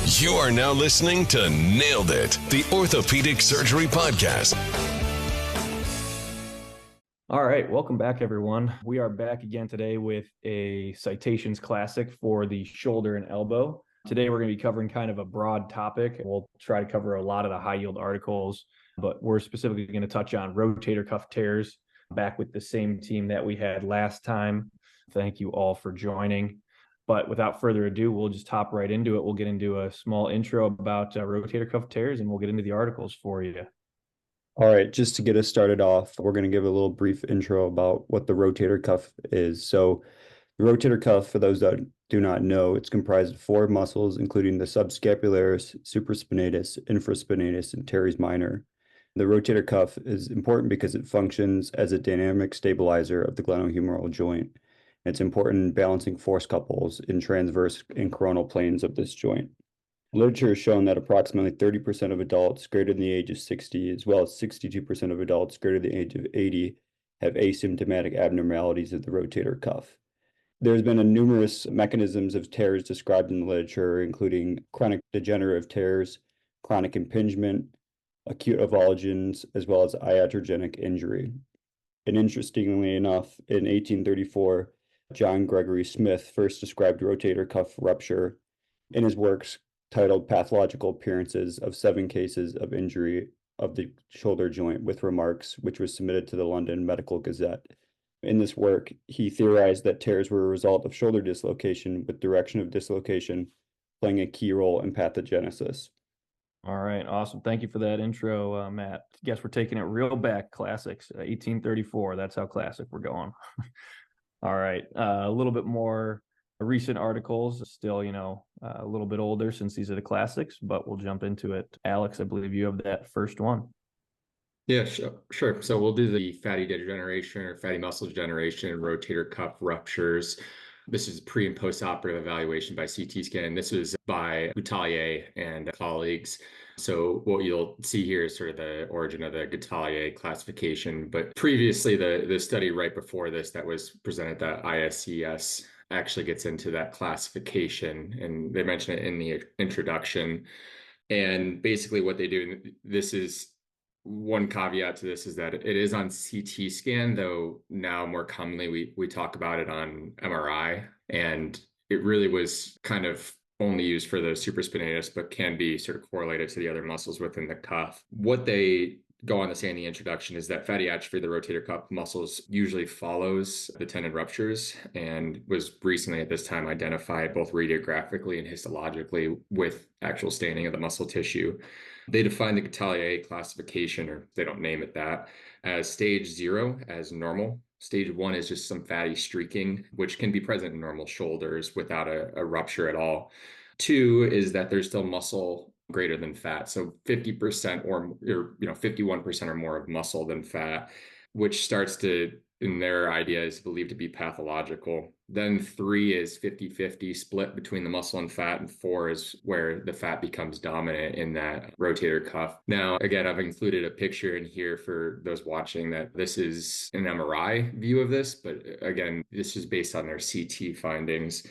You are now listening to Nailed It, the Orthopedic Surgery Podcast. All right, welcome back, everyone. We are back again today with a Citations Classic for the shoulder and elbow. Today, we're going to be covering kind of a broad topic. We'll try to cover a lot of the high-yield articles, but we're specifically going to touch on rotator cuff tears, back with the same team that we had last time. Thank you all for joining. But without further ado, we'll just hop right into it. We'll get into a small intro about rotator cuff tears, and we'll get into the articles for you. All right, just to get us started off, we're going to give a little brief intro about what the rotator cuff is. So the rotator cuff, for those that do not know, it's comprised of four muscles, including the subscapularis, supraspinatus, infraspinatus, and teres minor. The rotator cuff is important because it functions as a dynamic stabilizer of the glenohumeral joint. It's important in balancing force couples in transverse and coronal planes of this joint. Literature has shown that approximately 30% of adults greater than the age of 60, as well as 62% of adults greater than the age of 80, have asymptomatic abnormalities of the rotator cuff. There's been numerous mechanisms of tears described in the literature, including chronic degenerative tears, chronic impingement, acute avulsions, as well as iatrogenic injury. And interestingly enough, in 1834, John Gregory Smith first described rotator cuff rupture in his works titled Pathological Appearances of 7 Cases of Injury of the Shoulder Joint with Remarks, which was submitted to the London Medical Gazette. In this work, he theorized that tears were a result of shoulder dislocation, with direction of dislocation playing a key role in pathogenesis. All right, awesome. Thank you for that intro, Matt. Guess we're taking it real back, classics, 1834. That's how classic we're going. All right, a little bit more recent articles, still, a little bit older since these are the classics, but we'll jump into it. Alex, I believe you have that first one. Yeah, sure. So we'll do the fatty degeneration or fatty muscle degeneration, rotator cuff ruptures. This is pre and post-operative evaluation by CT scan. This was by Gutalier and colleagues. So what you'll see here is sort of the origin of the Gutalier classification. But previously, the study right before this that was presented at ISCS actually gets into that classification, and they mention it in the introduction. And basically what they do, this is one caveat to this, is that it is on CT scan, though now more commonly we talk about it on MRI, and it really was kind of only used for the supraspinatus, but can be sort of correlated to the other muscles within the cuff. What they go on to say in the introduction is that fatty atrophy of the rotator cuff muscles usually follows the tendon ruptures, and was recently at this time identified both radiographically and histologically with actual staining of the muscle tissue. They define the Gutalier classification, or they don't name it that, as stage 0 as normal. Stage 1 is just some fatty streaking, which can be present in normal shoulders without a rupture at all. 2 is that there's still muscle greater than fat. So 50% or 51% or more of muscle than fat, which starts to, in their idea, is believed to be pathological. Then 3 is 50-50 split between the muscle and fat, and 4 is where the fat becomes dominant in that rotator cuff. Now, again, I've included a picture in here for those watching that this is an MRI view of this, but again, this is based on their CT findings.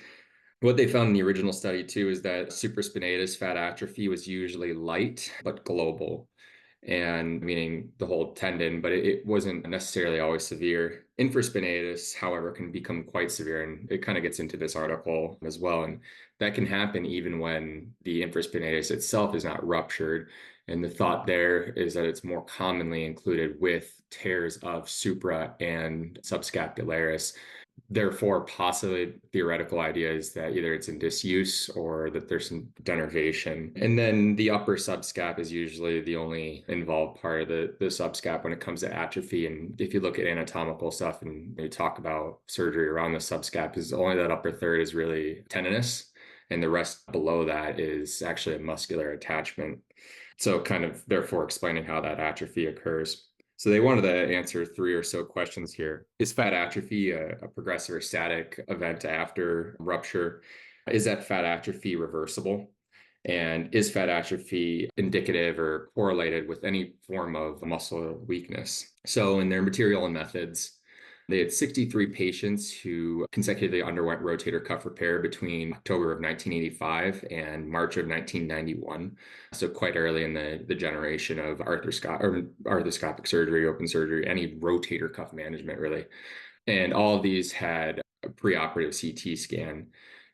What they found in the original study too is that supraspinatus fat atrophy was usually light but global, and meaning the whole tendon, but it wasn't necessarily always severe. Infraspinatus, however, can become quite severe, and it kind of gets into this article as well. And that can happen even when the infraspinatus itself is not ruptured. And the thought there is that it's more commonly included with tears of supra and subscapularis. Therefore, possibly theoretical idea is that either it's in disuse or that there's some denervation. And then the upper subscap is usually the only involved part of the subscap when it comes to atrophy. And if you look at anatomical stuff and you talk about surgery around the subscap, is only that upper third is really tendinous, and the rest below that is actually a muscular attachment. So kind of therefore explaining how that atrophy occurs. So they wanted to answer 3 or so questions here. Is fat atrophy a progressive or static event after rupture? Is that fat atrophy reversible? And is fat atrophy indicative or correlated with any form of muscle weakness? So in their material and methods, They had 63 patients who consecutively underwent rotator cuff repair between October of 1985 and March of 1991. So quite early in the generation of arthroscopic surgery, open surgery, any rotator cuff management really. And all of these had a preoperative CT scan.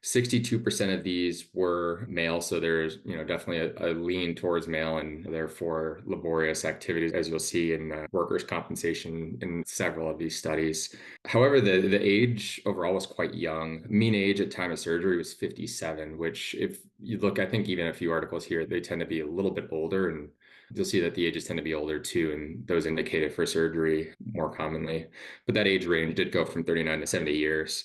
62% of these were male, so there's definitely a lean towards male and therefore laborious activities, as you'll see in workers' compensation in several of these studies. However, the age overall was quite young. Mean age at time of surgery was 57, which if you look, I think even a few articles here, they tend to be a little bit older, and you'll see that the ages tend to be older too, and those indicated for surgery more commonly. But that age range did go from 39 to 70 years.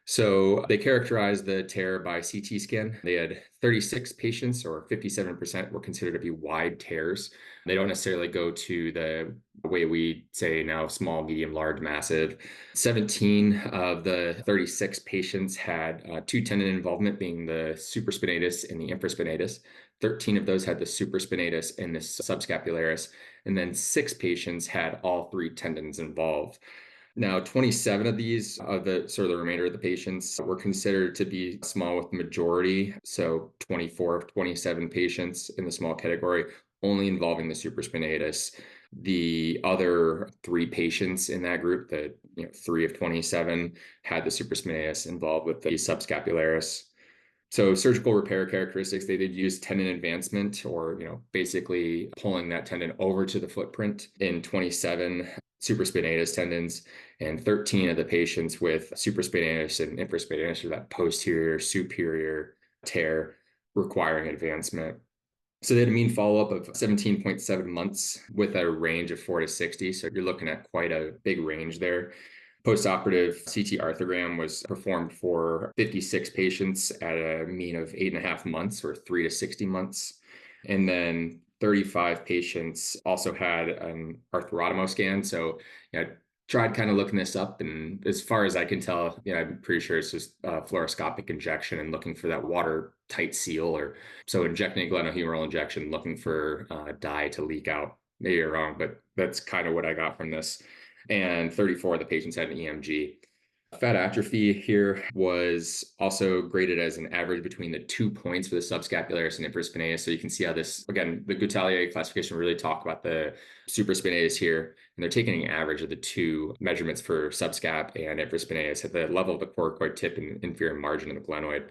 So they characterized the tear by CT scan. They had 36 patients, or 57% were considered to be wide tears. They don't necessarily go to the way we say now, small, medium, large, massive. 17 of the 36 patients had two tendon involvement, being the supraspinatus and the infraspinatus. 13 of those had the supraspinatus and the subscapularis, and then 6 patients had all 3 tendons involved. Now, 27 of these, the remainder of the patients, were considered to be small with majority. So 24 of 27 patients in the small category, only involving the supraspinatus. The other 3 patients in that group, 3 of 27, had the supraspinatus involved with the subscapularis. So surgical repair characteristics, they did use tendon advancement, or basically pulling that tendon over to the footprint in 27 supraspinatus tendons, and 13 of the patients with supraspinatus and infraspinatus, or that posterior superior tear, requiring advancement. So they had a mean follow-up of 17.7 months with a range of 4 to 60. So you're looking at quite a big range there. Postoperative CT arthrogram was performed for 56 patients at a mean of 8.5 months, or 3 to 60 months. And then 35 patients also had an arthrotomo scan. So I tried kind of looking this up, and as far as I can tell, I'm pretty sure it's just fluoroscopic injection and looking for that watertight seal, or so injecting a glenohumeral injection, looking for dye to leak out. Maybe you're wrong, but that's kind of what I got from this. And 34 of the patients had an EMG. Fat atrophy here was also graded as an average between the 2 points for the subscapularis and infraspinatus. So you can see how this, again, the Gutalier classification really talk about the supraspinatus here, and they're taking an average of the 2 measurements for subscap and infraspinatus at the level of the coracoid tip and inferior margin of the glenoid.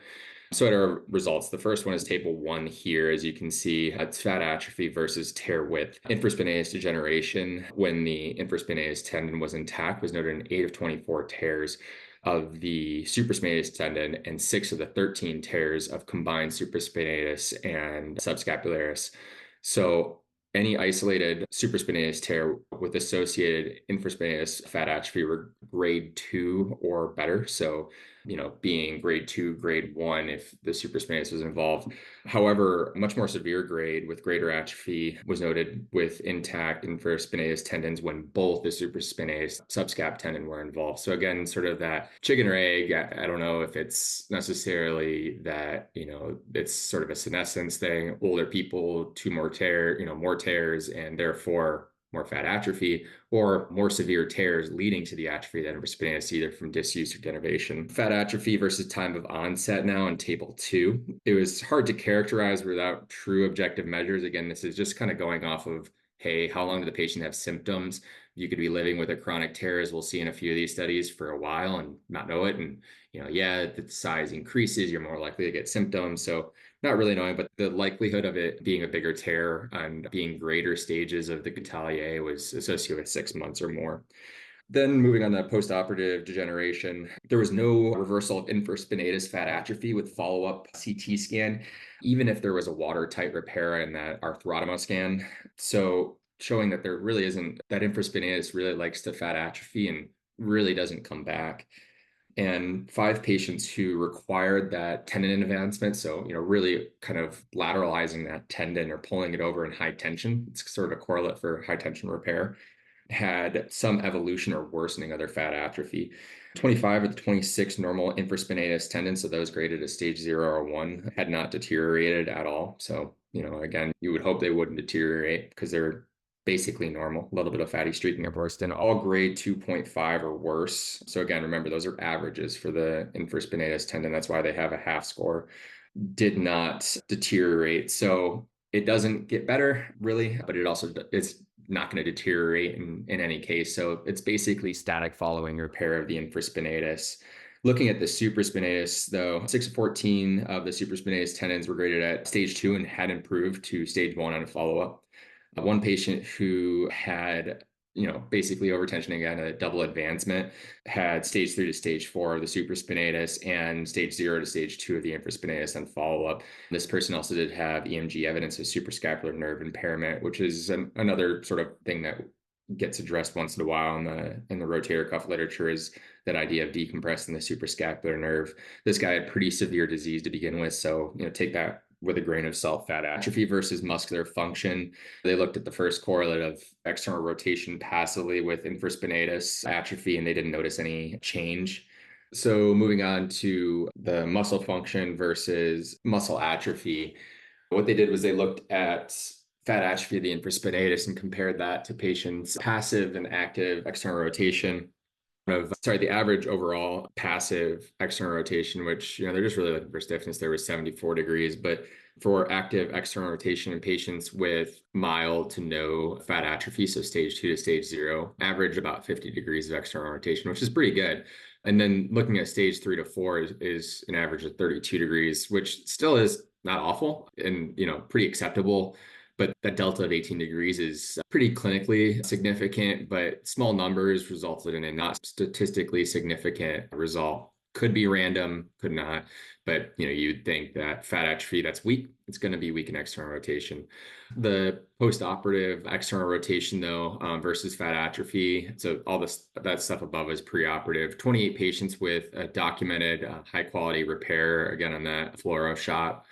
So at our results, the first one is table 1 here. As you can see, it's fat atrophy versus tear width. Infraspinatus degeneration, when the infraspinatus tendon was intact, was noted in 8 of 24 tears of the supraspinatus tendon and 6 of the 13 tears of combined supraspinatus and subscapularis. So any isolated supraspinatus tear with associated infraspinatus fat atrophy were grade 2 or better. So being grade 2, grade 1 if the supraspinatus was involved. However, much more severe grade with greater atrophy was noted with intact infraspinatus tendons when both the supraspinatus subscap tendon were involved. So again, sort of that chicken or egg. I don't know if it's necessarily that, it's sort of a senescence thing. Older people, more tears, and therefore more fat atrophy, or more severe tears leading to the atrophy of the infraspinatus, either from disuse or denervation. Fat atrophy versus time of onset now in table 2. It was hard to characterize without true objective measures. Again, this is just kind of going off of, hey, how long did the patient have symptoms? You could be living with a chronic tear, as we'll see in a few of these studies, for a while and not know it. And, the size increases, you're more likely to get symptoms. So not really knowing, but the likelihood of it being a bigger tear and being greater stages of the Gutalier was associated with 6 months or more. Then moving on to postoperative degeneration, there was no reversal of infraspinatus fat atrophy with follow-up CT scan, even if there was a watertight repair in that arthrotomo scan. So showing that there really isn't, that infraspinatus really likes to fat atrophy and really doesn't come back. And 5 patients who required that tendon advancement, so really kind of lateralizing that tendon or pulling it over in high tension, it's sort of a correlate for high tension repair, had some evolution or worsening of their fat atrophy. 25 of the 26 normal infraspinatus tendons, so those graded as stage 0 or 1, had not deteriorated at all. So again, you would hope they wouldn't deteriorate because they're basically normal, a little bit of fatty streaking of Royston, all grade 2.5 or worse. So again, remember, those are averages for the infraspinatus tendon. That's why they have a half score. Did not deteriorate. So it doesn't get better really, but it's not going to deteriorate in any case. So it's basically static following repair of the infraspinatus. Looking at the supraspinatus, though, 6 of 14 of the supraspinatus tendons were graded at stage 2 and had improved to stage 1 on a follow-up. One patient who had, basically overtension, again, a double advancement, had stage 3 to stage 4 of the supraspinatus and stage 0 to stage 2 of the infraspinatus on follow-up. This person also did have EMG evidence of suprascapular nerve impairment, which is another sort of thing that gets addressed once in a while in the rotator cuff literature, is that idea of decompressing the suprascapular nerve. This guy had pretty severe disease to begin with, so take that with a grain of salt. Fat atrophy versus muscular function. They looked at the first correlate of external rotation passively with infraspinatus atrophy, and they didn't notice any change. So moving on to the muscle function versus muscle atrophy, what they did was they looked at fat atrophy of the infraspinatus and compared that to patients' passive and active external rotation the average overall passive external rotation, which, they're just really looking for stiffness. There was 74 degrees, but for active external rotation in patients with mild to no fat atrophy, so stage 2 to stage 0, average about 50 degrees of external rotation, which is pretty good. And then looking at stage 3 to 4 is an average of 32 degrees, which still is not awful and, pretty acceptable. But that delta of 18 degrees is pretty clinically significant, but small numbers resulted in a not statistically significant result. Could be random, could not. But, you'd think that fat atrophy that's weak, it's going to be weak in external rotation. The post-operative external rotation, though, versus fat atrophy, so all that stuff above is preoperative. 28 patients with a documented high-quality repair, again, on that fluoro shot.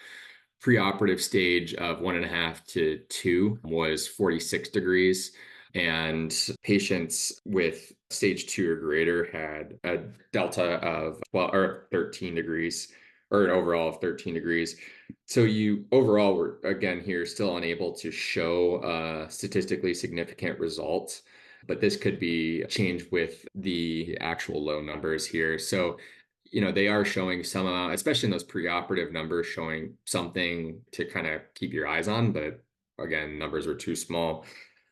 Preoperative stage of 1.5 to 2 was 46 degrees, and patients with stage 2 or greater had a delta of 13 degrees, or an overall of 13 degrees. So you overall were, again, here still unable to show statistically significant results, but this could be changed with the actual low numbers here. So they are showing some amount, especially in those preoperative numbers, showing something to kind of keep your eyes on. But again, numbers were too small.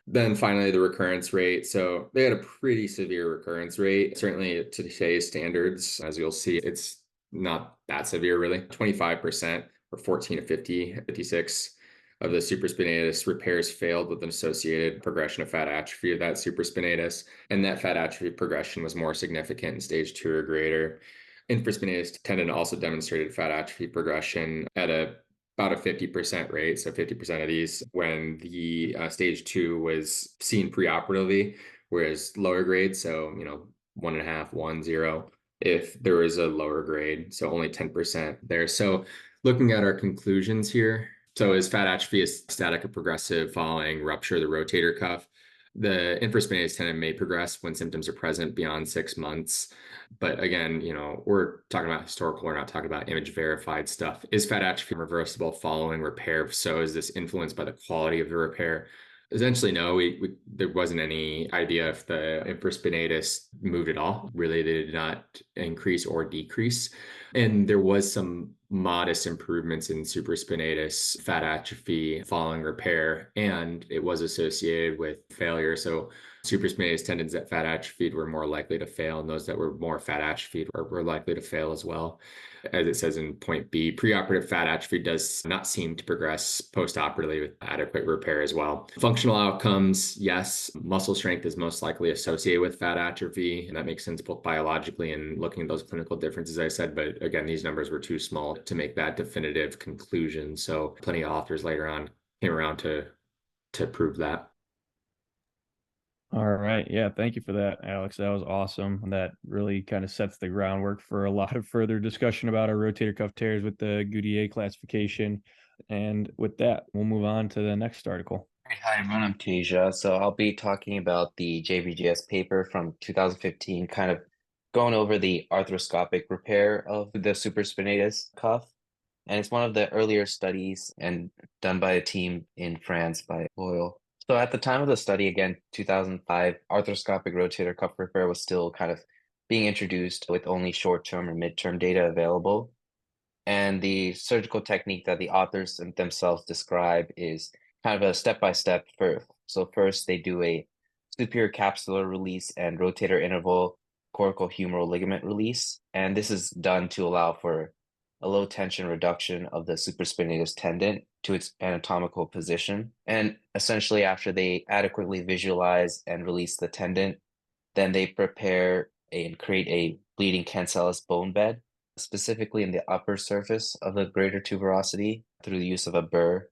Then finally, the recurrence rate. So they had a pretty severe recurrence rate. Certainly to today's standards, as you'll see, it's not that severe, really. 25% or 14 to 56 of the supraspinatus repairs failed with an associated progression of fat atrophy of that supraspinatus. And that fat atrophy progression was more significant in stage 2 or greater. Infraspinatus tendon also demonstrated fat atrophy progression at about a 50% rate. So 50% of these when the stage 2 was seen preoperatively, whereas lower grade, so 1.5, 1, 0, if there was a lower grade, so only 10% there. So looking at our conclusions here, so is fat atrophy a static or progressive following rupture of the rotator cuff? The infraspinatus tendon may progress when symptoms are present beyond 6 months. But again, we're talking about historical, we're not talking about image verified stuff. Is fat atrophy reversible following repair? If so, is this influenced by the quality of the repair? Essentially, no, there wasn't any idea if the infraspinatus moved at all. Really, they did not increase or decrease. And there was some modest improvements in supraspinatus fat atrophy following repair, and it was associated with failure. So supraspinatus tendons that fat atrophied were more likely to fail, and those that were more fat atrophied were likely to fail as well. As it says in point B, preoperative fat atrophy does not seem to progress post-operatively with adequate repair as well. Functional outcomes, yes, muscle strength is most likely associated with fat atrophy, and that makes sense both biologically and looking at those clinical differences I said, but again, these numbers were too small to make that definitive conclusion. So plenty of authors later on came around to prove that. All right. Yeah. Thank you for that, Alex. That was awesome. That really kind of sets the groundwork for a lot of further discussion about our rotator cuff tears with the Goudier classification. And with that, we'll move on to the next article. Hi, everyone. I'm Teja. So I'll be talking about the JVGS paper from 2015, kind of going over the arthroscopic repair of the supraspinatus cuff. And it's one of the earlier studies and done by a team in France by Boyle. So at the time of the study, again, 2005, arthroscopic rotator cuff repair was still kind of being introduced with only short-term or mid-term data available. And the surgical technique that the authors themselves describe is kind of a step-by-step first. So first they do a superior capsular release and rotator interval coracohumeral ligament release. And this is done to allow for a low tension reduction of the supraspinatus tendon to its anatomical position. And essentially after they adequately visualize and release the tendon, then they prepare and create a bleeding cancellous bone bed, specifically in the upper surface of the greater tuberosity through the use of a burr,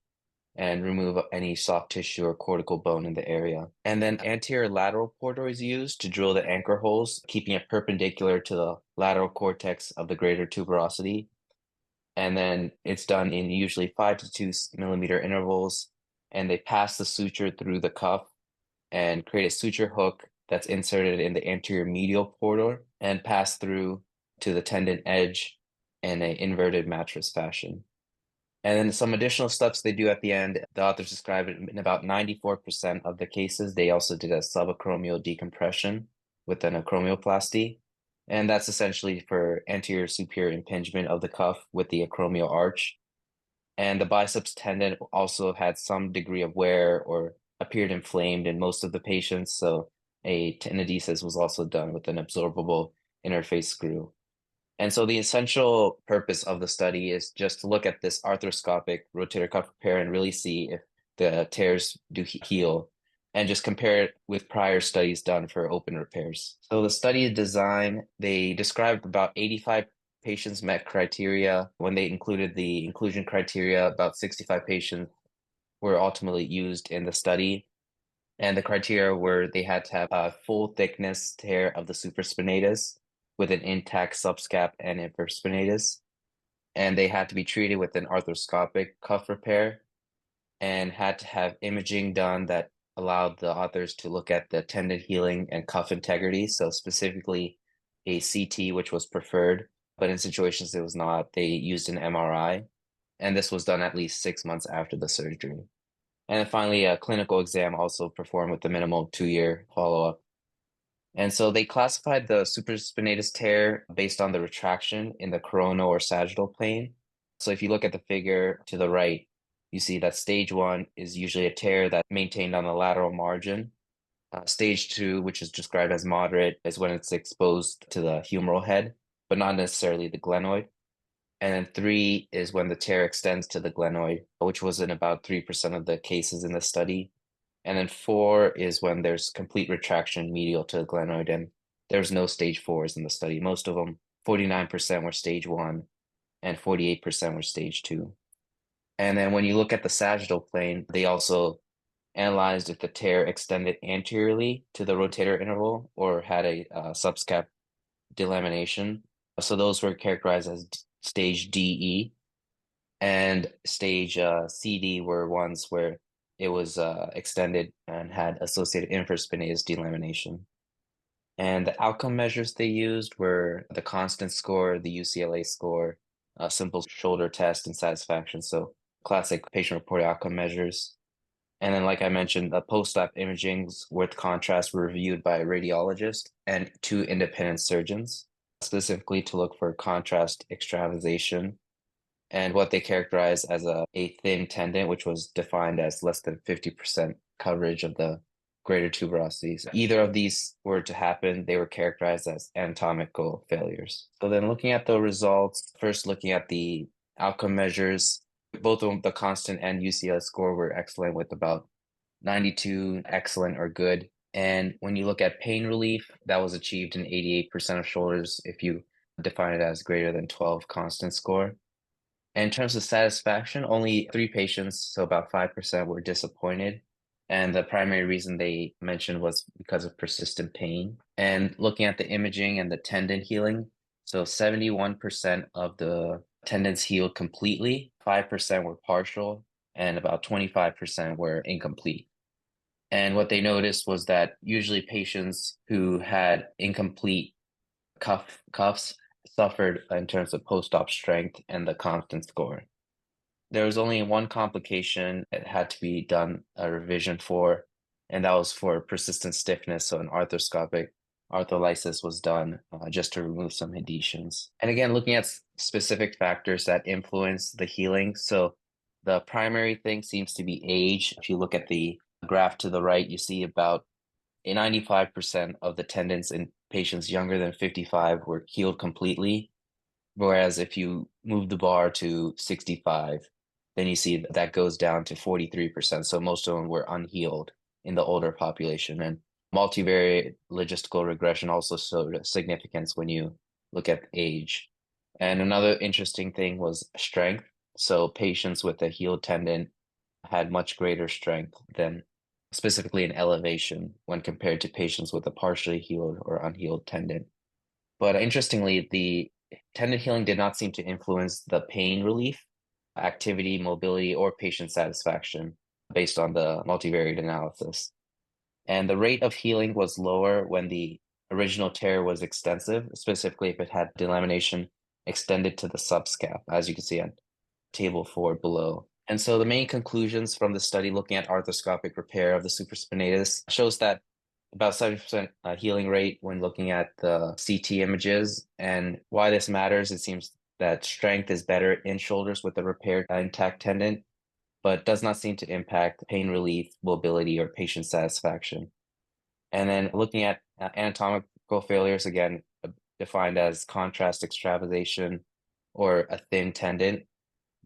and remove any soft tissue or cortical bone in the area. And then anterior lateral portal is used to drill the anchor holes, keeping it perpendicular to the lateral cortex of the greater tuberosity. And then it's done in usually 5 to 2 millimeter intervals, and they pass the suture through the cuff and create a suture hook that's inserted in the anterior medial portal and pass through to the tendon edge in an inverted mattress fashion. And then some additional steps they do at the end, the authors describe it in about 94% of the cases. They also did a subacromial decompression with an acromioplasty. And that's essentially for anterior superior impingement of the cuff with the acromial arch. And the biceps tendon also had some degree of wear or appeared inflamed in most of the patients. So a tenodesis was also done with an absorbable interface screw. And so the essential purpose of the study is just to look at this arthroscopic rotator cuff repair and really see if the tears do heal, and just compare it with prior studies done for open repairs. So the study design, they described about 85 patients met criteria. When they included the inclusion criteria, about 65 patients were ultimately used in the study. And the criteria were they had to have a full thickness tear of the supraspinatus with an intact subscap and infraspinatus. And they had to be treated with an arthroscopic cuff repair and had to have imaging done that allowed the authors to look at the tendon healing and cuff integrity. So specifically a CT, which was preferred, but in situations it was not, they used an MRI. And this was done at least 6 months after the surgery. And then finally, a clinical exam also performed with the minimal 2-year follow-up. And so they classified the supraspinatus tear based on the retraction in the coronal or sagittal plane. So if you look at the figure to the right, you see that stage 1 is usually a tear that's maintained on the lateral margin. Stage 2, which is described as moderate, is when it's exposed to the humeral head, but not necessarily the glenoid. And then 3 is when the tear extends to the glenoid, which was in about 3% of the cases in the study. And then 4 is when there's complete retraction medial to the glenoid, and there's no stage 4s in the study. Most of them, 49% were stage 1 and 48% were stage 2. And then when you look at the sagittal plane, they also analyzed if the tear extended anteriorly to the rotator interval or had a subscap delamination. So those were characterized as stage DE, and stage CD were ones where it was extended and had associated infraspinatus delamination. And the outcome measures they used were the constant score, the UCLA score, a simple shoulder test, and satisfaction. So classic patient-reported outcome measures. And then, like I mentioned, the post-op imagings with contrast were reviewed by a radiologist and 2 independent surgeons, specifically to look for contrast extravasation and what they characterized as a thin tendon, which was defined as less than 50% coverage of the greater tuberosities. Either of these were to happen, they were characterized as anatomical failures. So then looking at the results, first looking at the outcome measures, both of them, the constant and UCL score were excellent with about 92, excellent or good. And when you look at pain relief, that was achieved in 88% of shoulders if you define it as greater than 12 constant score. And in terms of satisfaction, only 3 patients, so about 5%, were disappointed. And the primary reason they mentioned was because of persistent pain. And looking at the imaging and the tendon healing, so 71% of the tendons healed completely, 5% were partial, and about 25% were incomplete. And what they noticed was that usually patients who had incomplete cuffs suffered in terms of post-op strength and the constant score. There was only one complication that had to be done a revision for, and that was for persistent stiffness. So an arthroscopic arthrolysis was done just to remove some adhesions. And again, looking at specific factors that influence the healing. So the primary thing seems to be age. If you look at the graph to the right, you see about 95% of the tendons in patients younger than 55 were healed completely. Whereas if you move the bar to 65, then you see that goes down to 43%. So most of them were unhealed in the older population. And multivariate logistical regression also showed a significance when you look at age. And another interesting thing was strength. So patients with a healed tendon had much greater strength than specifically in elevation when compared to patients with a partially healed or unhealed tendon. But interestingly, the tendon healing did not seem to influence the pain relief, activity, mobility, or patient satisfaction based on the multivariate analysis. And the rate of healing was lower when the original tear was extensive, specifically if it had delamination extended to the subscap, as you can see on table 4 below. And so the main conclusions from the study looking at arthroscopic repair of the supraspinatus shows that about 70% healing rate when looking at the CT images. And why this matters, it seems that strength is better in shoulders with a repaired intact tendon, but does not seem to impact pain relief, mobility, or patient satisfaction. And then looking at anatomical failures, again, defined as contrast extravasation or a thin tendon.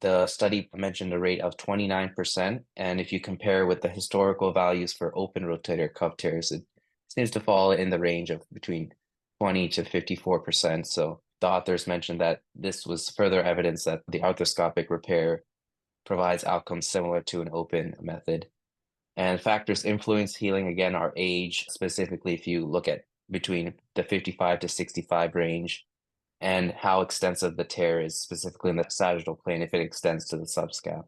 The study mentioned a rate of 29%, and if you compare with the historical values for open rotator cuff tears, it seems to fall in the range of between 20 to 54%. So the authors mentioned that this was further evidence that the arthroscopic repair provides outcomes similar to an open method. And factors influence healing, again, are age, specifically if you look at between the 55 to 65 range, and how extensive the tear is, specifically in the sagittal plane, if it extends to the subscap.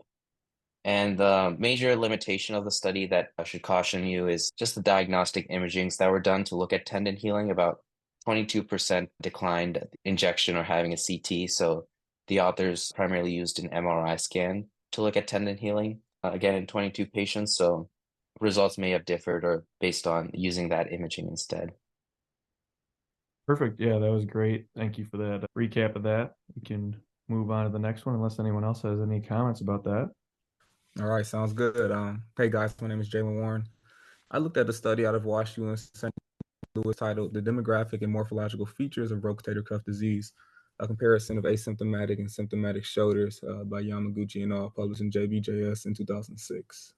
And the major limitation of the study that I should caution you is just the diagnostic imagings that were done to look at tendon healing. About 22% declined injection or having a CT. So the authors primarily used an MRI scan to look at tendon healing, again, in 22 patients. So results may have differed or based on using that imaging instead. Perfect. Yeah, that was great. Thank you for that recap of that. We can move on to the next one unless anyone else has any comments about that. All right, sounds good. Hey guys, my name is Jalen Warren. I looked at a study out of Washington St. Louis titled "The Demographic and Morphological Features of Rotator Cuff Disease: A Comparison of Asymptomatic and Symptomatic Shoulders" by Yamaguchi and all, published in JBJS in 2006.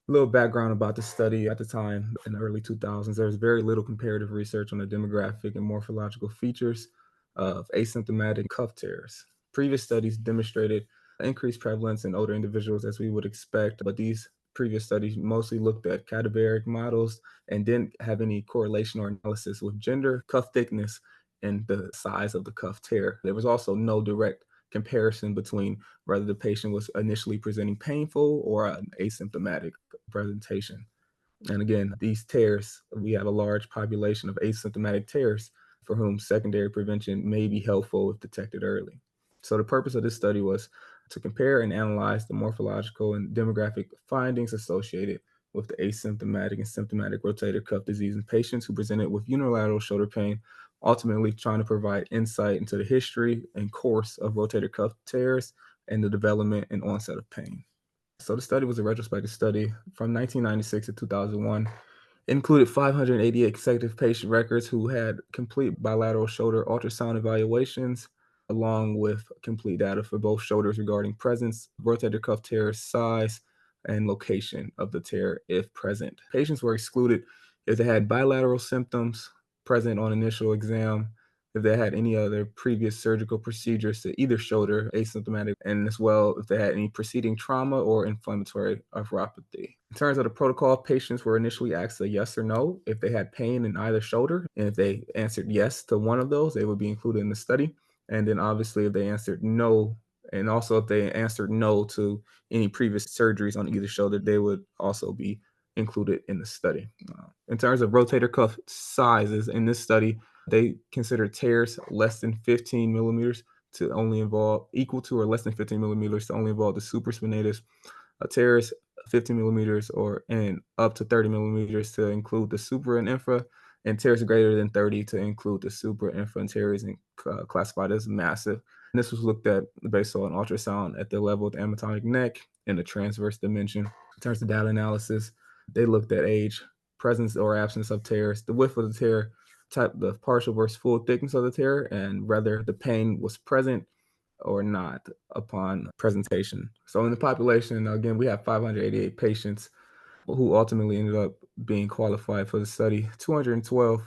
A little background about the study. At the time, in the early 2000s, there was very little comparative research on the demographic and morphological features of asymptomatic cuff tears. Previous studies demonstrated increased prevalence in older individuals, as we would expect, but these previous studies mostly looked at cadaveric models and didn't have any correlation or analysis with gender, cuff thickness, and the size of the cuff tear. There was also no direct comparison between whether the patient was initially presenting painful or an asymptomatic presentation. And again, these tears, we have a large population of asymptomatic tears for whom secondary prevention may be helpful if detected early. So the purpose of this study was to compare and analyze the morphological and demographic findings associated with the asymptomatic and symptomatic rotator cuff disease in patients who presented with unilateral shoulder pain, ultimately trying to provide insight into the history and course of rotator cuff tears and the development and onset of pain. So the study was a retrospective study from 1996 to 2001. It included 588 consecutive patient records who had complete bilateral shoulder ultrasound evaluations, along with complete data for both shoulders regarding presence, rotator cuff tear size, and location of the tear if present. Patients were excluded if they had bilateral symptoms present on initial exam, if they had any other previous surgical procedures to either shoulder, asymptomatic, and as well if they had any preceding trauma or inflammatory arthropathy. In terms of the protocol, patients were initially asked a yes or no if they had pain in either shoulder, and if they answered yes to one of those, they would be included in the study. And then obviously if they answered no, and also if they answered no to any previous surgeries on either shoulder, they would also be included in the study. In terms of rotator cuff sizes in this study, they considered tears less than 15 millimeters to only involve equal to or less than 15 millimeters to only involve the supraspinatus. Tears 15 millimeters and up to 30 millimeters to include the supra and infra, and tears greater than 30 to include the supra, infra, and tears, and classified as massive. And this was looked at based on ultrasound at the level of the anatomic neck and the transverse dimension. In terms of data analysis, they looked at age, presence or absence of tears, the width of the tear, type, the partial versus full thickness of the tear, and whether the pain was present or not upon presentation. So in the population, again, we have 588 patients who ultimately ended up being qualified for the study. 212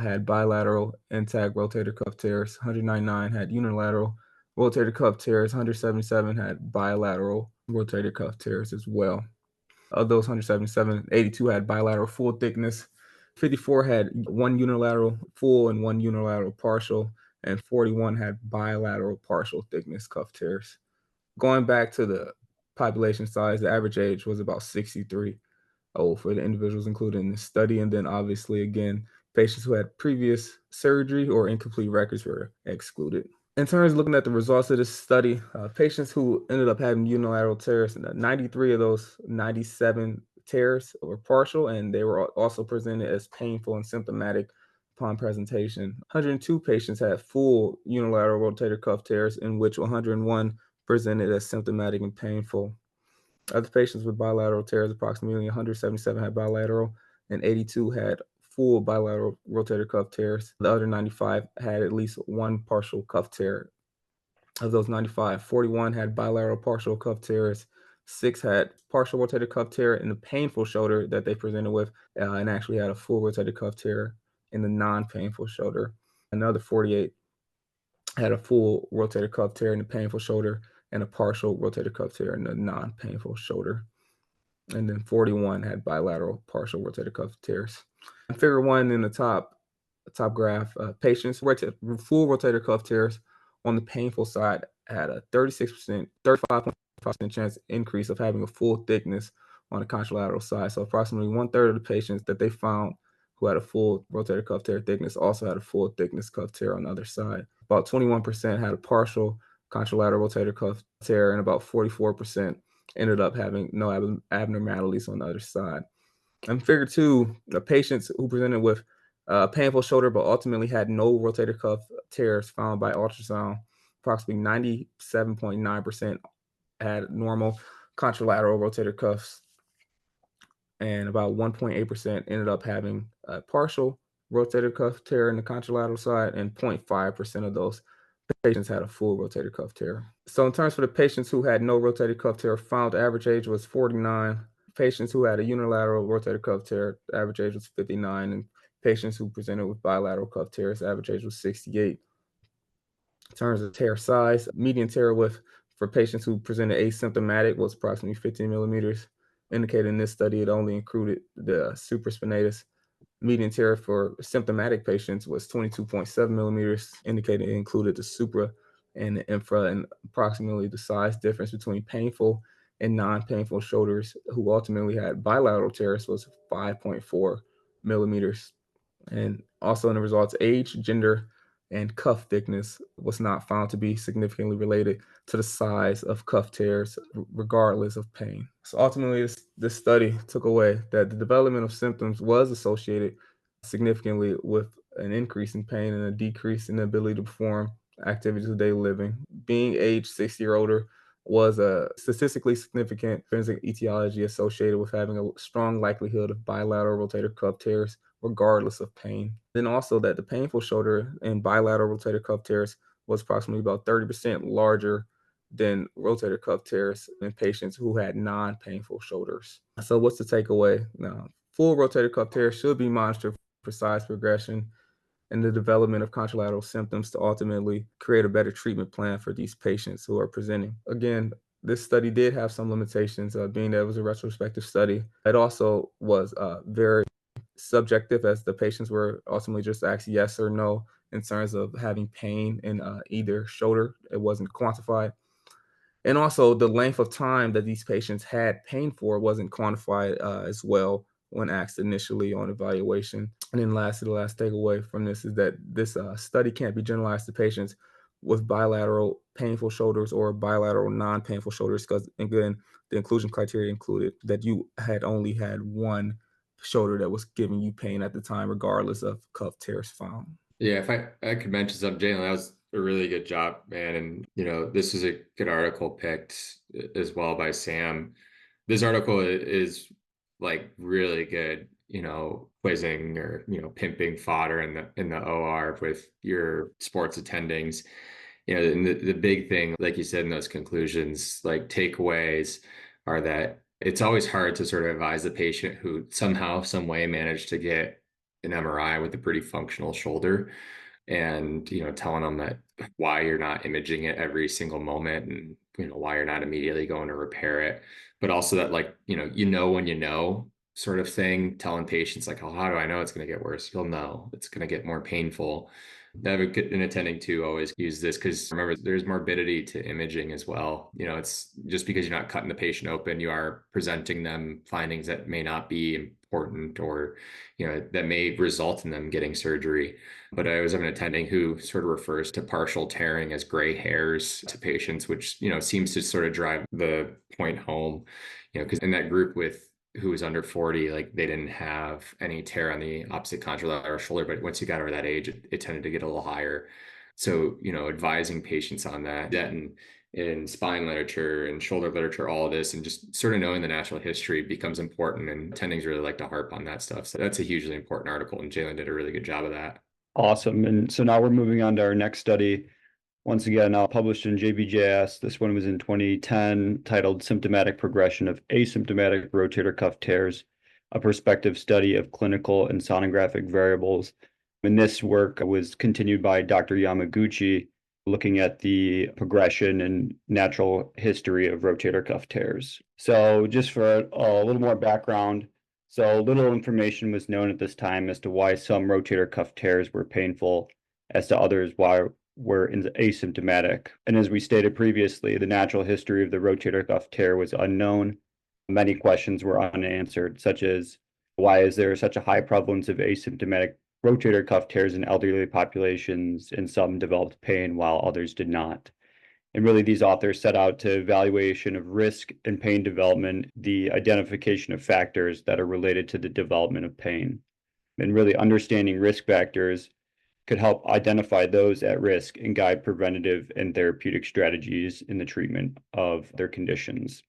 had bilateral intact rotator cuff tears, 199 had unilateral rotator cuff tears, 177 had bilateral rotator cuff tears as well. Of those 177, 82 had bilateral full thickness, 54 had one unilateral full and one unilateral partial, and 41 had bilateral partial thickness cuff tears. Going back to the population size, the average age was about 63 for the individuals included in the study. And then obviously, again, patients who had previous surgery or incomplete records were excluded. In terms of looking at the results of this study, patients who ended up having unilateral tears, 93 of those 97 tears were partial, and they were also presented as painful and symptomatic upon presentation. 102 patients had full unilateral rotator cuff tears, in which 101 presented as symptomatic and painful. Other patients with bilateral tears, approximately 177 had bilateral, and 82 had full bilateral rotator cuff tears. The other 95 had at least one partial cuff tear. Of those 95, 41 had bilateral partial cuff tears, 6 had partial rotator cuff tear in the painful shoulder that they presented with, and actually had a full rotator cuff tear in the non-painful shoulder. Another 48 had a full rotator cuff tear in the painful shoulder and a partial rotator cuff tear in the non-painful shoulder. And then 41 had bilateral partial rotator cuff tears. In figure 1 in the top graph, patients with full rotator cuff tears on the painful side had a 35.5% chance increase of having a full thickness on the contralateral side. So approximately 1/3 of the patients that they found who had a full rotator cuff tear thickness also had a full thickness cuff tear on the other side. About 21% had a partial contralateral rotator cuff tear, and about 44% ended up having no abnormalities on the other side. In figure 2, the patients who presented with painful shoulder but ultimately had no rotator cuff tears found by ultrasound, approximately 97.9% had normal contralateral rotator cuffs, and about 1.8% ended up having a partial rotator cuff tear in the contralateral side, and 0.5% of those patients had a full rotator cuff tear. So in terms for the patients who had no rotator cuff tear found, the average age was 49. Patients who had a unilateral rotator cuff tear, the average age was 59. And patients who presented with bilateral cuff tears, the average age was 68. In terms of tear size, median tear width for patients who presented asymptomatic was approximately 15 millimeters. Indicated in this study, it only included the supraspinatus. Median tear for symptomatic patients was 22.7 millimeters, indicating it included the supra and the infra, and approximately the size difference between painful and non-painful shoulders who ultimately had bilateral tears was 5.4 millimeters. And also in the results, age, gender, and cuff thickness was not found to be significantly related to the size of cuff tears, regardless of pain. So ultimately, this study took away that the development of symptoms was associated significantly with an increase in pain and a decrease in the ability to perform activities of daily living. Being age 60 or older was a statistically significant forensic etiology associated with having a strong likelihood of bilateral rotator cuff tears, regardless of pain. Then also that the painful shoulder and bilateral rotator cuff tears was approximately about 30% larger than rotator cuff tears in patients who had non-painful shoulders. So what's the takeaway? Now, full rotator cuff tears should be monitored for size progression and the development of contralateral symptoms to ultimately create a better treatment plan for these patients who are presenting. Again, this study did have some limitations, being that it was a retrospective study. It also was very subjective, as the patients were ultimately just asked yes or no in terms of having pain in either shoulder. It wasn't quantified. And also the length of time that these patients had pain for wasn't quantified as well when asked initially on evaluation. And then lastly, the last takeaway from this is that this study can't be generalized to patients with bilateral painful shoulders or bilateral non-painful shoulders, because again, the inclusion criteria included that you had only had one shoulder that was giving you pain at the time, regardless of cuff tears found. Yeah, if I could mention something, Jalen, that was a really good job, man. And, this is a good article picked as well by Sam. This article is like really good, quizzing or, pimping fodder in the OR with your sports attendings. And the big thing, like you said in those conclusions, like takeaways are that it's always hard to sort of advise the patient who somehow, some way managed to get an MRI with a pretty functional shoulder and, telling them that why you're not imaging it every single moment and, why you're not immediately going to repair it. But also that like, when you know sort of thing, telling patients like, oh, how do I know it's going to get worse? You'll know it's going to get more painful. I have an attending to always use this because remember, there's morbidity to imaging as well. It's just because you're not cutting the patient open, you are presenting them findings that may not be important or, that may result in them getting surgery. But I always have an attending who sort of refers to partial tearing as gray hairs to patients, which, seems to sort of drive the point home, because in that group who was under 40, like they didn't have any tear on the opposite contralateral shoulder, but once you got over that age, it tended to get a little higher. So, advising patients on that in spine literature and shoulder literature, all of this, and just sort of knowing the natural history becomes important. And attendings really like to harp on that stuff. So that's a hugely important article. And Jalen did a really good job of that. Awesome. And so now we're moving on to our next study. Once again, published in JBJS. This one was in 2010, titled Symptomatic Progression of Asymptomatic Rotator Cuff Tears, a prospective study of clinical and sonographic variables. And this work was continued by Dr. Yamaguchi, looking at the progression and natural history of rotator cuff tears. So just for a little more background, so little information was known at this time as to why some rotator cuff tears were painful, as to others why were asymptomatic. And as we stated previously, the natural history of the rotator cuff tear was unknown. Many questions were unanswered, such as why is there such a high prevalence of asymptomatic rotator cuff tears in elderly populations, and some developed pain while others did not. And really, these authors set out to evaluation of risk and pain development, the identification of factors that are related to the development of pain. And really understanding risk factors could help identify those at risk and guide preventative and therapeutic strategies in the treatment of their conditions.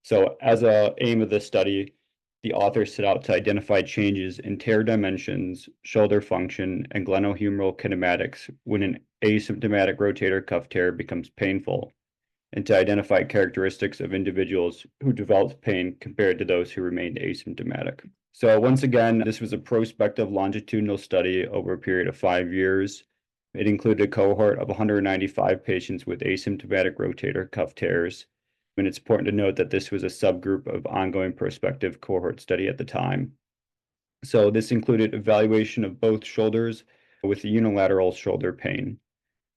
So as an aim of this study, the authors set out to identify changes in tear dimensions, shoulder function, and glenohumeral kinematics when an asymptomatic rotator cuff tear becomes painful, and to identify characteristics of individuals who developed pain compared to those who remained asymptomatic. So once again, this was a prospective longitudinal study over a period of 5 years. It included a cohort of 195 patients with asymptomatic rotator cuff tears. And it's important to note that this was a subgroup of ongoing prospective cohort study at the time. So this included evaluation of both shoulders with unilateral shoulder pain.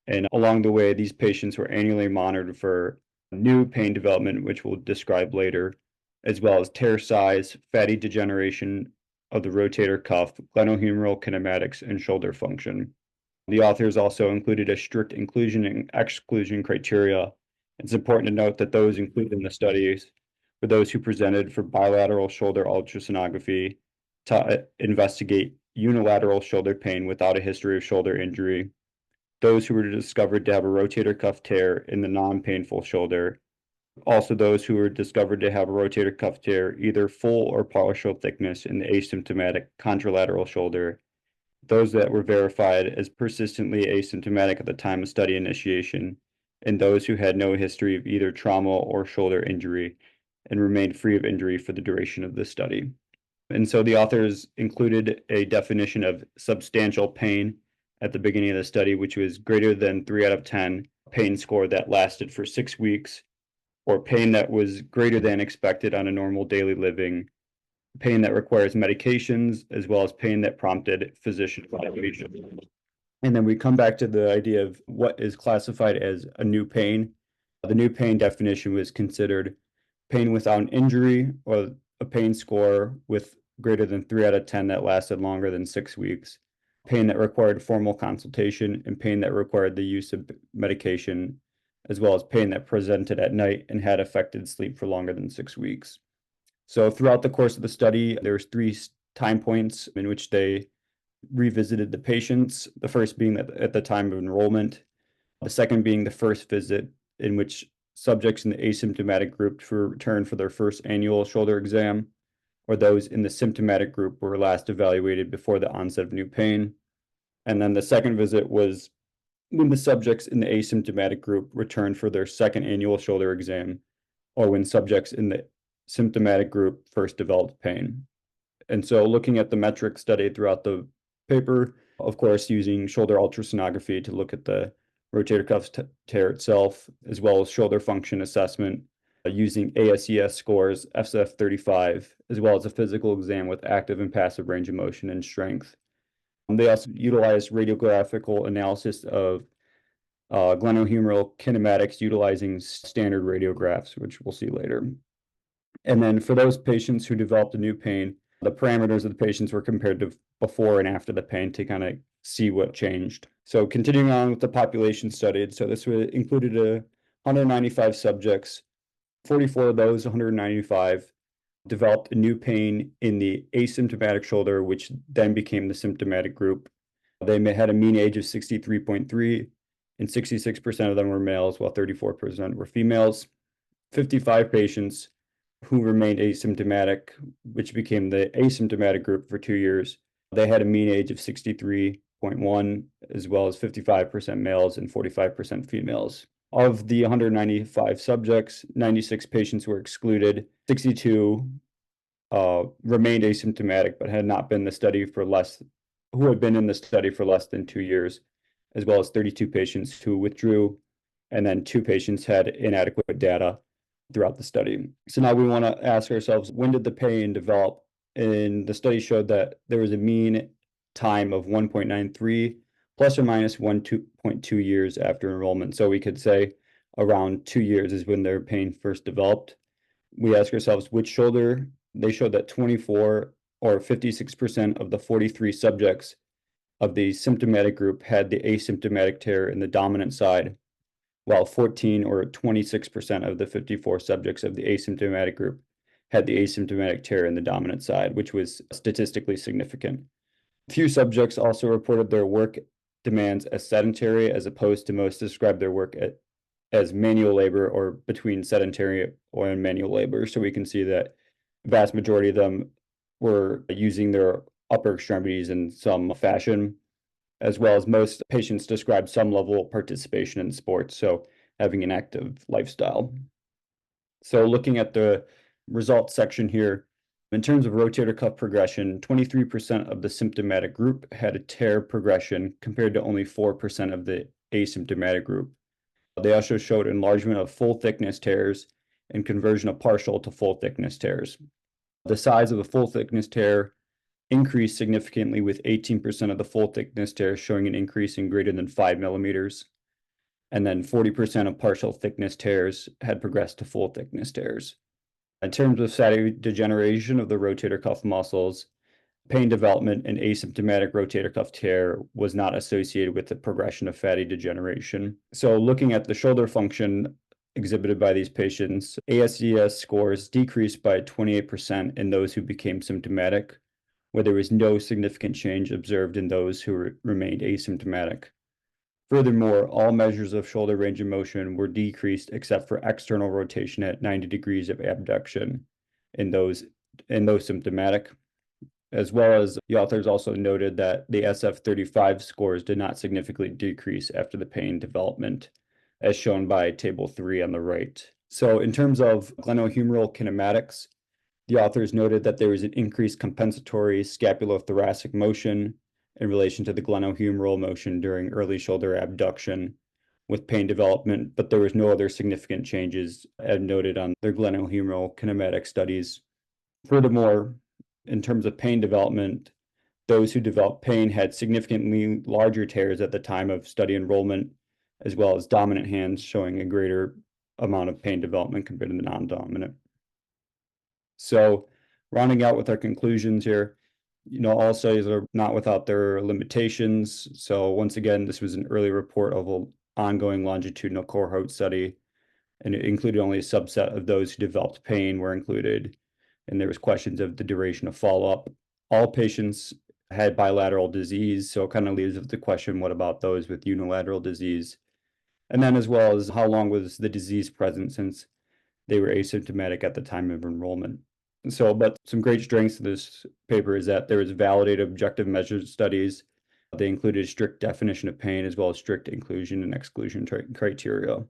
And along the way, these patients were annually monitored for new pain development, which we'll describe later, as well as tear size, fatty degeneration of the rotator cuff, glenohumeral kinematics, and shoulder function. The authors also included a strict inclusion and exclusion criteria. It's important to note that those included in the studies were those who presented for bilateral shoulder ultrasonography to investigate unilateral shoulder pain without a history of shoulder injury, those who were discovered to have a rotator cuff tear in the non-painful shoulder, also those who were discovered to have a rotator cuff tear, either full or partial thickness in the asymptomatic contralateral shoulder, those that were verified as persistently asymptomatic at the time of study initiation, and those who had no history of either trauma or shoulder injury and remained free of injury for the duration of the study. And so the authors included a definition of substantial pain at the beginning of the study, which was greater than 3 out of 10 pain score that lasted for 6 weeks, or pain that was greater than expected on a normal daily living, pain that requires medications, as well as pain that prompted physician evaluation. And then we come back to the idea of what is classified as a new pain. The new pain definition was considered pain without an injury, or a pain score with greater than 3 out of 10 that lasted longer than 6 weeks, pain that required formal consultation, and pain that required the use of medication, as well as pain that presented at night and had affected sleep for longer than 6 weeks. So throughout the course of the study, there's 3 time points in which they revisited the patients, the first being at the time of enrollment, the second being the first visit, in which subjects in the asymptomatic group returned for their first annual shoulder exam, or those in the symptomatic group were last evaluated before the onset of new pain. And then the second visit was when the subjects in the asymptomatic group returned for their second annual shoulder exam, or when subjects in the symptomatic group first developed pain. And so looking at the metrics studied throughout the paper, of course, using shoulder ultrasonography to look at the rotator cuff tear itself, as well as shoulder function assessment, using ASES scores, SF35, as well as a physical exam with active and passive range of motion and strength. They also utilized radiographical analysis of glenohumeral kinematics utilizing standard radiographs, which we'll see later. And then for those patients who developed a new pain, the parameters of the patients were compared to before and after the pain to kind of see what changed. So continuing on with the population studied, so this included 195 subjects. 44 of those 195 developed a new pain in the asymptomatic shoulder, which then became the symptomatic group. They had a mean age of 63.3, and 66% of them were males, while 34% were females. 55 patients who remained asymptomatic, which became the asymptomatic group for 2 years. They had a mean age of 63.1, as well as 55% males and 45% females. Of the 195 subjects, 96 patients were excluded. 62 remained asymptomatic, but had not been in the study for who had been in the study for less than 2 years, as well as 32 patients who withdrew, and then 2 patients had inadequate data throughout the study. So now we want to ask ourselves, when did the pain develop? And the study showed that there was a mean time of 1.93 plus or minus 1.2 years after enrollment. So we could say around 2 years is when their pain first developed. We ask ourselves which shoulder. They showed that 24 or 56% of the 43 subjects of the symptomatic group had the asymptomatic tear in the dominant side, while 14 or 26% of the 54 subjects of the asymptomatic group had the asymptomatic tear in the dominant side, which was statistically significant. Few subjects also reported their work demands as sedentary, as opposed to most described their work as manual labor or between sedentary or manual labor. So we can see that the vast majority of them were using their upper extremities in some fashion, as well as most patients described some level of participation in sports, so having an active lifestyle. So looking at the results section here, in terms of rotator cuff progression, 23% of the symptomatic group had a tear progression compared to only 4% of the asymptomatic group. They also showed enlargement of full thickness tears and conversion of partial to full thickness tears. The size of the full thickness tear increased significantly, with 18% of the full thickness tears showing an increase in greater than 5 millimeters. And then 40% of partial thickness tears had progressed to full thickness tears. In terms of fatty degeneration of the rotator cuff muscles, pain development and asymptomatic rotator cuff tear was not associated with the progression of fatty degeneration. So looking at the shoulder function exhibited by these patients, ASES scores decreased by 28% in those who became symptomatic, where there was no significant change observed in those who remained asymptomatic. Furthermore, all measures of shoulder range of motion were decreased except for external rotation at 90 degrees of abduction in those symptomatic, as well as the authors also noted that the SF35 scores did not significantly decrease after the pain development, as shown by table 3 on the right. So in terms of glenohumeral kinematics, the authors noted that there was an increased compensatory scapulothoracic motion in relation to the glenohumeral motion during early shoulder abduction with pain development, but there was no other significant changes as noted on their glenohumeral kinematic studies. Furthermore, in terms of pain development, those who developed pain had significantly larger tears at the time of study enrollment, as well as dominant hands showing a greater amount of pain development compared to the non-dominant. So rounding out with our conclusions here, All studies are not without their limitations. So once again, this was an early report of an ongoing longitudinal cohort study, and it included only a subset of those who developed pain were included. And there was questions of the duration of follow-up. All patients had bilateral disease, so it kind of leaves the question, what about those with unilateral disease? And then as well as how long was the disease present since they were asymptomatic at the time of enrollment. So, but some great strengths of this paper is that there was validated objective measured studies. They included a strict definition of pain as well as strict inclusion and exclusion criteria.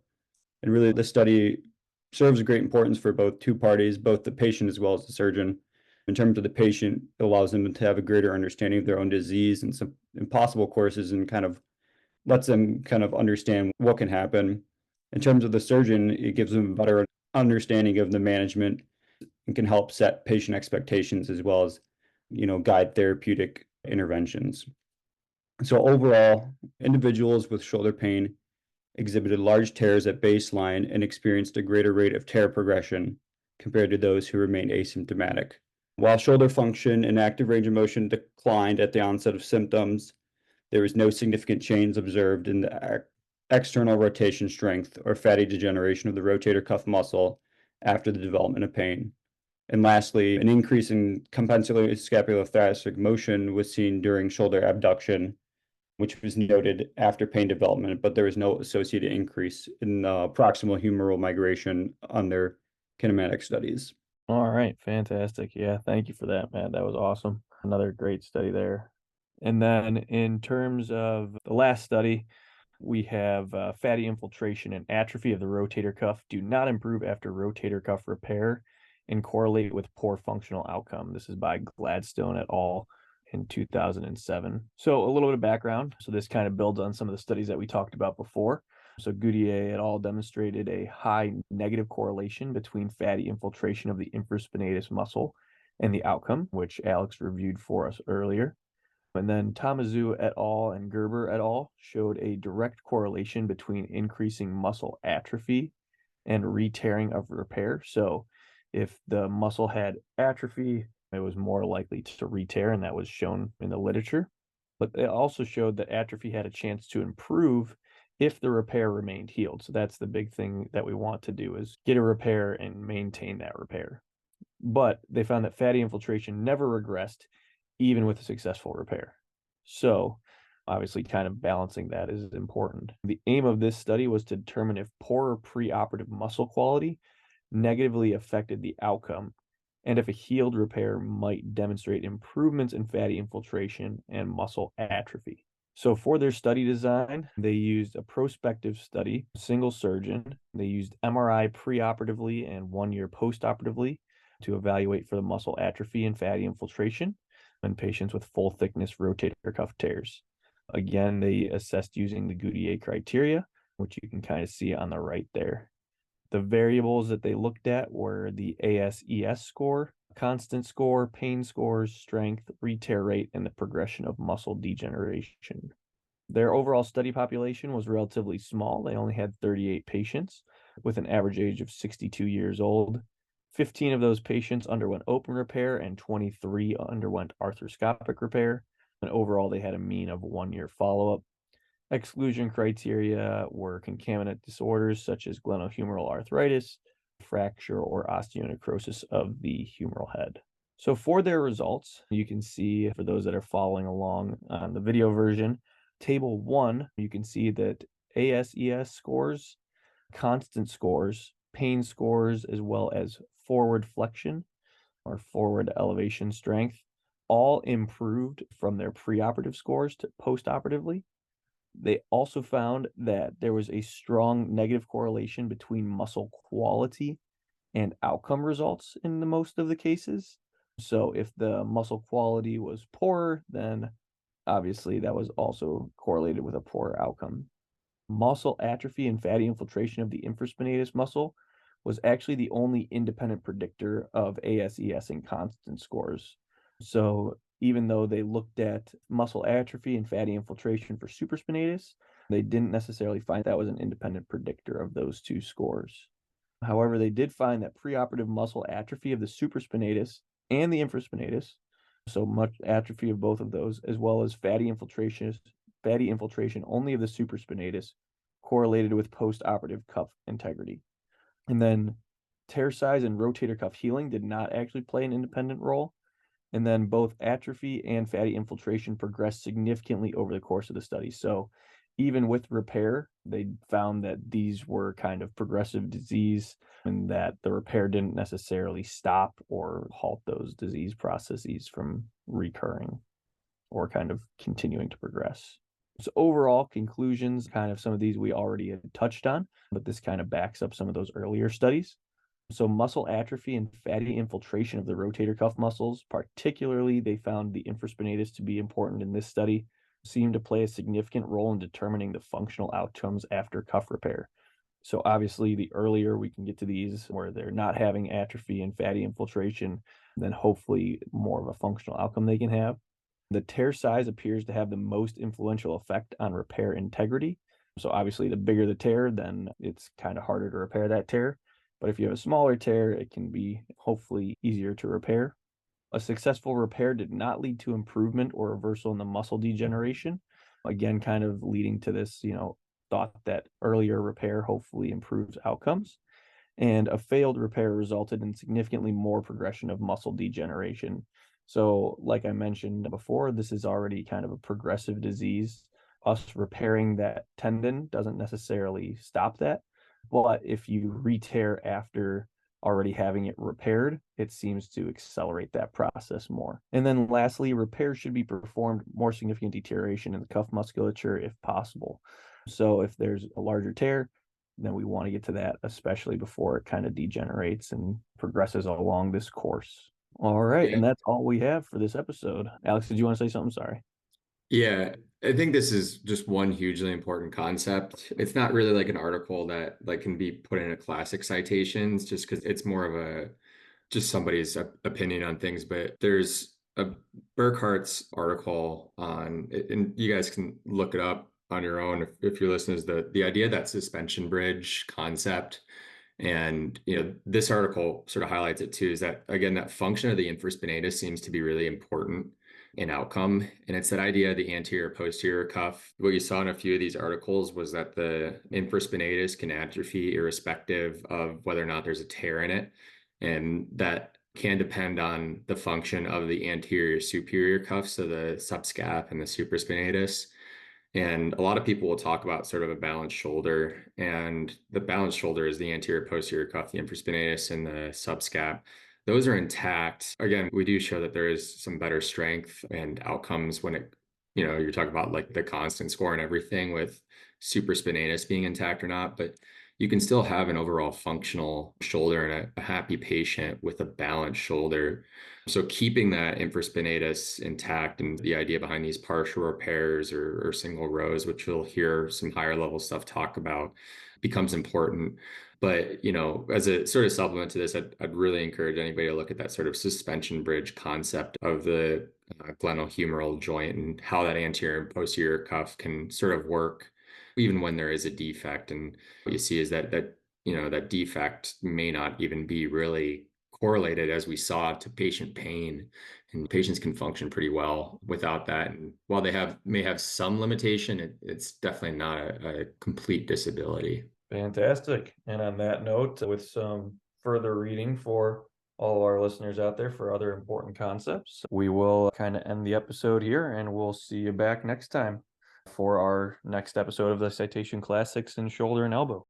And really, the study serves a great importance for both two parties, both the patient as well as the surgeon. In terms of the patient, it allows them to have a greater understanding of their own disease and some impossible courses, and kind of lets them kind of understand what can happen. In terms of the surgeon, it gives them a better understanding of the management and can help set patient expectations as well as, guide therapeutic interventions. So overall, individuals with shoulder pain exhibited large tears at baseline and experienced a greater rate of tear progression compared to those who remained asymptomatic. While shoulder function and active range of motion declined at the onset of symptoms, there was no significant change observed in the external rotation strength or fatty degeneration of the rotator cuff muscle after the development of pain. And lastly, an increase in compensatory scapulothoracic motion was seen during shoulder abduction, which was noted after pain development, but there was no associated increase in proximal humeral migration on their kinematic studies. All right, fantastic. Yeah, thank you for that, Matt. That was awesome. Another great study there. And then in terms of the last study, we have fatty infiltration and atrophy of the rotator cuff do not improve after rotator cuff repair and correlate with poor functional outcome. This is by Gladstone et al. In 2007. So a little bit of background. So this kind of builds on some of the studies that we talked about before. So Goudier et al. Demonstrated a high negative correlation between fatty infiltration of the infraspinatus muscle and the outcome, which Alex reviewed for us earlier. And then Tomazou et al. And Gerber et al. Showed a direct correlation between increasing muscle atrophy and re-tearing of repair. So if the muscle had atrophy, it was more likely to re-tear, and that was shown in the literature. But they also showed that atrophy had a chance to improve if the repair remained healed. So that's the big thing that we want to do, is get a repair and maintain that repair. But they found that fatty infiltration never regressed, even with a successful repair. So obviously kind of balancing that is important. The aim of this study was to determine if poorer preoperative muscle quality negatively affected the outcome, and if a healed repair might demonstrate improvements in fatty infiltration and muscle atrophy. So for their study design, they used a prospective study, single surgeon. They used MRI preoperatively and 1 year postoperatively to evaluate for the muscle atrophy and fatty infiltration in patients with full thickness rotator cuff tears. Again, they assessed using the Goudier criteria, which you can kind of see on the right there. The variables that they looked at were the ASES score, constant score, pain scores, strength, re-tear rate, and the progression of muscle degeneration. Their overall study population was relatively small. They only had 38 patients with an average age of 62 years old. 15 of those patients underwent open repair and 23 underwent arthroscopic repair. And overall, they had a mean of 1 year follow-up. Exclusion criteria were concomitant disorders such as glenohumeral arthritis, fracture, or osteonecrosis of the humeral head. So for their results, you can see, for those that are following along on the video version, table 1, you can see that ASES scores, constant scores, pain scores, as well as forward flexion or forward elevation strength, all improved from their preoperative scores to postoperatively. They also found that there was a strong negative correlation between muscle quality and outcome results in the most of the cases. So if the muscle quality was poorer, then obviously that was also correlated with a poorer outcome. Muscle atrophy and fatty infiltration of the infraspinatus muscle was actually the only independent predictor of ASES and constant scores. So even though they looked at muscle atrophy and fatty infiltration for supraspinatus, they didn't necessarily find that was an independent predictor of those two scores. However, they did find that preoperative muscle atrophy of the supraspinatus and the infraspinatus So much atrophy of both of those, as well as fatty infiltration only of the supraspinatus correlated with postoperative cuff integrity. And then tear size and rotator cuff healing did not actually play an independent role. And then both atrophy and fatty infiltration progressed significantly over the course of the study. So even with repair, they found that these were kind of progressive disease and that the repair didn't necessarily stop or halt those disease processes from recurring or kind of continuing to progress. So overall conclusions, kind of some of these we already had touched on, but this kind of backs up some of those earlier studies. So muscle atrophy and fatty infiltration of the rotator cuff muscles, particularly they found the infraspinatus to be important in this study, seemed to play a significant role in determining the functional outcomes after cuff repair. So obviously the earlier we can get to these where they're not having atrophy and fatty infiltration, then hopefully more of a functional outcome they can have. The tear size appears to have the most influential effect on repair integrity. So obviously the bigger the tear, then it's kind of harder to repair that tear. But if you have a smaller tear, it can be hopefully easier to repair. A successful repair did not lead to improvement or reversal in the muscle degeneration. Again, kind of leading to this, thought that earlier repair hopefully improves outcomes. And a failed repair resulted in significantly more progression of muscle degeneration. So like I mentioned before, this is already kind of a progressive disease. Us repairing that tendon doesn't necessarily stop that. But if you re-tear after already having it repaired, it seems to accelerate that process more. And then lastly, repair should be performed more significant deterioration in the cuff musculature if possible. So if there's a larger tear, then we want to get to that, especially before it kind of degenerates and progresses along this course. All right. And that's all we have for this episode. Alex, did you want to say something? Sorry. Yeah, I think this is just one hugely important concept. It's not really like an article that can be put in a classic citations just because it's more of just somebody's opinion on things. But there's a Burkhart's article on, and you guys can look it up on your own if you're listeners, the idea that suspension bridge concept. And this article sort of highlights it too, is that again, that function of the infraspinatus seems to be really important in outcome. And it's that idea of the anterior posterior cuff. What you saw in a few of these articles was that the infraspinatus can atrophy irrespective of whether or not there's a tear in it. And that can depend on the function of the anterior superior cuff, so the subscap and the supraspinatus. And a lot of people will talk about sort of a balanced shoulder, and the balanced shoulder is the anterior posterior cuff, the infraspinatus, and the subscap. Those are intact. Again, we do show that there is some better strength and outcomes when you're talking about like the constant score and everything with supraspinatus being intact or not, but you can still have an overall functional shoulder and a happy patient with a balanced shoulder. So keeping that infraspinatus intact, and the idea behind these partial repairs or single rows, which you'll hear some higher level stuff talk about, becomes important. But, as a sort of supplement to this, I'd really encourage anybody to look at that sort of suspension bridge concept of the glenohumeral joint and how that anterior and posterior cuff can sort of work even when there is a defect. And what you see is that that defect may not even be really correlated, as we saw, to patient pain, and patients can function pretty well without that. And while they may have some limitation, it's definitely not a complete disability. Fantastic. And on that note, with some further reading for all our listeners out there for other important concepts, we will kind of end the episode here, and we'll see you back next time for our next episode of the Citation Classics in Shoulder and Elbow.